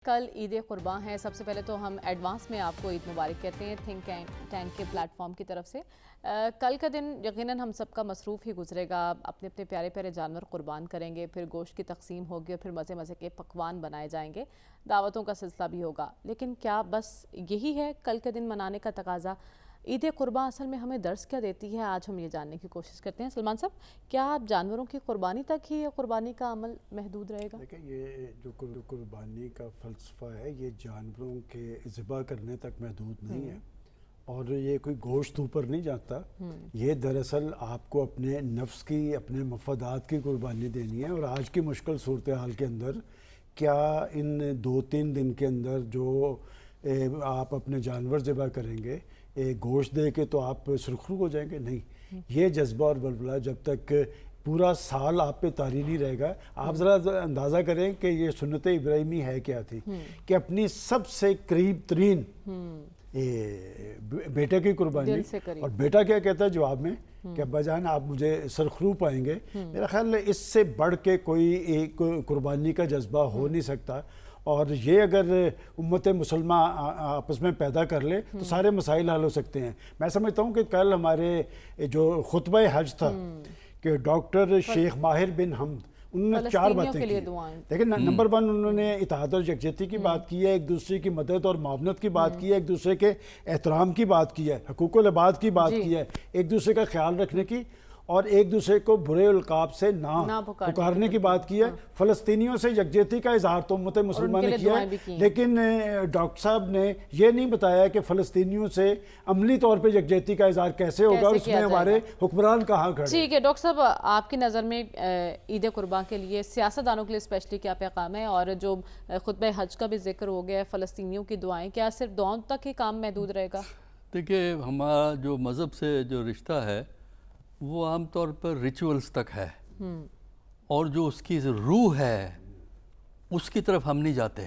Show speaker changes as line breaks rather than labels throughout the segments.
کل عید قربان ہے۔ سب سے پہلے تو ہم ایڈوانس میں آپ کو عید مبارک کہتے ہیں تھنک ٹینک کے پلیٹ فارم کی طرف سے۔ کل کا دن یقیناً ہم سب کا مصروف ہی گزرے گا، اپنے اپنے پیارے پیارے جانور قربان کریں گے، پھر گوشت کی تقسیم ہوگی اور پھر مزے مزے کے پکوان بنائے جائیں گے، دعوتوں کا سلسلہ بھی ہوگا۔ لیکن کیا بس یہی ہے کل کے دن منانے کا تقاضا؟ عید قربان اصل میں ہمیں درس کیا دیتی ہے، آج ہم یہ جاننے کی کوشش کرتے ہیں۔ سلمان صاحب، کیا آپ جانوروں کی قربانی تک ہی قربانی کا عمل محدود رہے گا؟
دیکھیں، یہ جو قربانی کا فلسفہ ہے یہ جانوروں کے ذبح کرنے تک محدود نہیں ہے، اور یہ کوئی گوشت اوپر نہیں جاتا۔ یہ دراصل آپ کو اپنے نفس کی، اپنے مفادات کی قربانی دینی ہے، اور آج کی مشکل صورتحال کے اندر کیا ان 2-3 دن کے اندر جو آپ اپنے جانور ذبح کریں گے، گوشت دے کے تو آپ سرخرو ہو جائیں گے؟ نہیں، یہ جذبہ اور بلبلہ جب تک پورا سال آپ پہ طاری نہیں رہے گا۔ آپ ذرا اندازہ کریں کہ یہ سنت ابراہیمی ہے کیا تھی، کہ اپنی سب سے قریب ترین بیٹے کی قربانی، اور بیٹا کیا کہتا ہے جواب میں کہ ابا جان آپ مجھے سرخرو پائیں گے۔ میرا خیال ہے اس سے بڑھ کے کوئی ایک قربانی کا جذبہ ہو نہیں سکتا، اور یہ اگر امت مسلمہ آپس میں پیدا کر لے تو سارے مسائل حل ہو سکتے ہیں۔ میں سمجھتا ہوں کہ کل ہمارے جو خطبہ حج تھا کہ ڈاکٹر شیخ ماہر بن حمد، انہوں نے 4 باتیں کی۔ دیکھیں، نمبر 1 انہوں نے اتحاد اور یکجہتی کی بات کی ہے، ایک دوسرے کی مدد اور معاونت کی بات کی ہے، ایک دوسرے کے احترام کی بات کی ہے، حقوق العباد کی بات کی ہے، ایک دوسرے کا خیال رکھنے کی، اور ایک دوسرے کو برے القاب سے نہ پکارنے کی بات کی ہے۔ فلسطینیوں سے یکجہتی کا اظہار تو امت مسلمہ نے کیا ہے، لیکن ڈاکٹر صاحب نے یہ نہیں بتایا کہ فلسطینیوں سے عملی طور پہ یکجہتی کا اظہار کیسے ہوگا، اور اس میں ہمارے حکمران کہاں کھڑے۔
ٹھیک ہے ڈاکٹر صاحب، آپ کی نظر میں عید قربان کے لیے سیاستدانوں کے لیے اسپیشلی کیا پیغام ہے؟ اور جو خطبہ حج کا بھی ذکر ہو گیا ہے، فلسطینیوں کی دعائیں، کیا صرف دعاؤں تک ہی کام محدود رہے گا؟
دیکھیے، ہمارا جو مذہب سے جو رشتہ ہے وہ عام طور پر ریچولز تک ہے، اور جو اس کی روح ہے اس کی طرف ہم نہیں جاتے،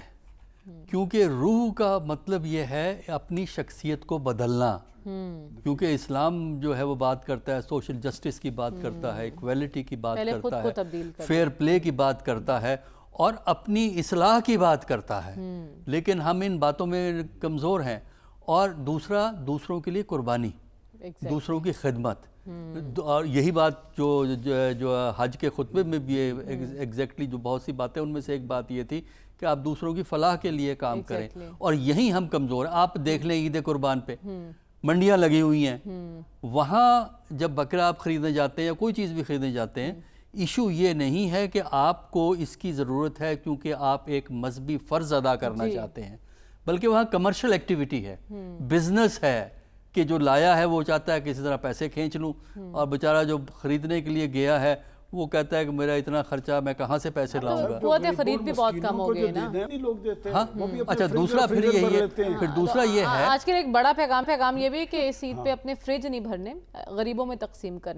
کیونکہ روح کا مطلب یہ ہے اپنی شخصیت کو بدلنا۔ کیونکہ اسلام جو ہے وہ بات کرتا ہے سوشل جسٹس کی بات کرتا ہے، ایکویلٹی کی بات کرتا ہے، فیئر پلے کی بات کرتا ہے، اور اپنی اصلاح کی بات کرتا ہے، لیکن ہم ان باتوں میں کمزور ہیں۔ اور دوسرا، دوسروں کے لیے قربانی، دوسروں کی خدمت، اور یہی بات جو حج کے خطبے میں بھی ایگزیکٹلی جو بہت سی باتیں، ان میں سے ایک بات یہ تھی کہ آپ دوسروں کی فلاح کے لیے کام کریں، اور یہی ہم کمزور ہیں۔ آپ دیکھ لیں عید قربان پہ منڈیاں لگی ہوئی ہیں، وہاں جب بکرا آپ خریدنے جاتے ہیں یا کوئی چیز بھی خریدنے جاتے ہیں، ایشو یہ نہیں ہے کہ آپ کو اس کی ضرورت ہے کیونکہ آپ ایک مذہبی فرض ادا کرنا چاہتے ہیں، بلکہ وہاں کمرشل ایکٹیویٹی ہے، بزنس ہے، کہ جو لایا ہے وہ چاہتا ہے کسی طرح پیسے کھینچ لوں، اور بیچارہ جو خریدنے کے لیے گیا ہے وہ کہتا ہے کہ میرا اتنا خرچہ، میں کہاں سے پیسے لاؤں گا۔
قوت خرید بھی بہت کم ہو گئی نا۔
ہاں، اچھا، دوسرا پھر یہی ہے، پھر دوسرا یہ ہے
آج کے ایک بڑا پیغام یہ بھی کہ اس عید پہ اپنے فریج نہیں بھرنے، غریبوں میں تقسیم کرنا۔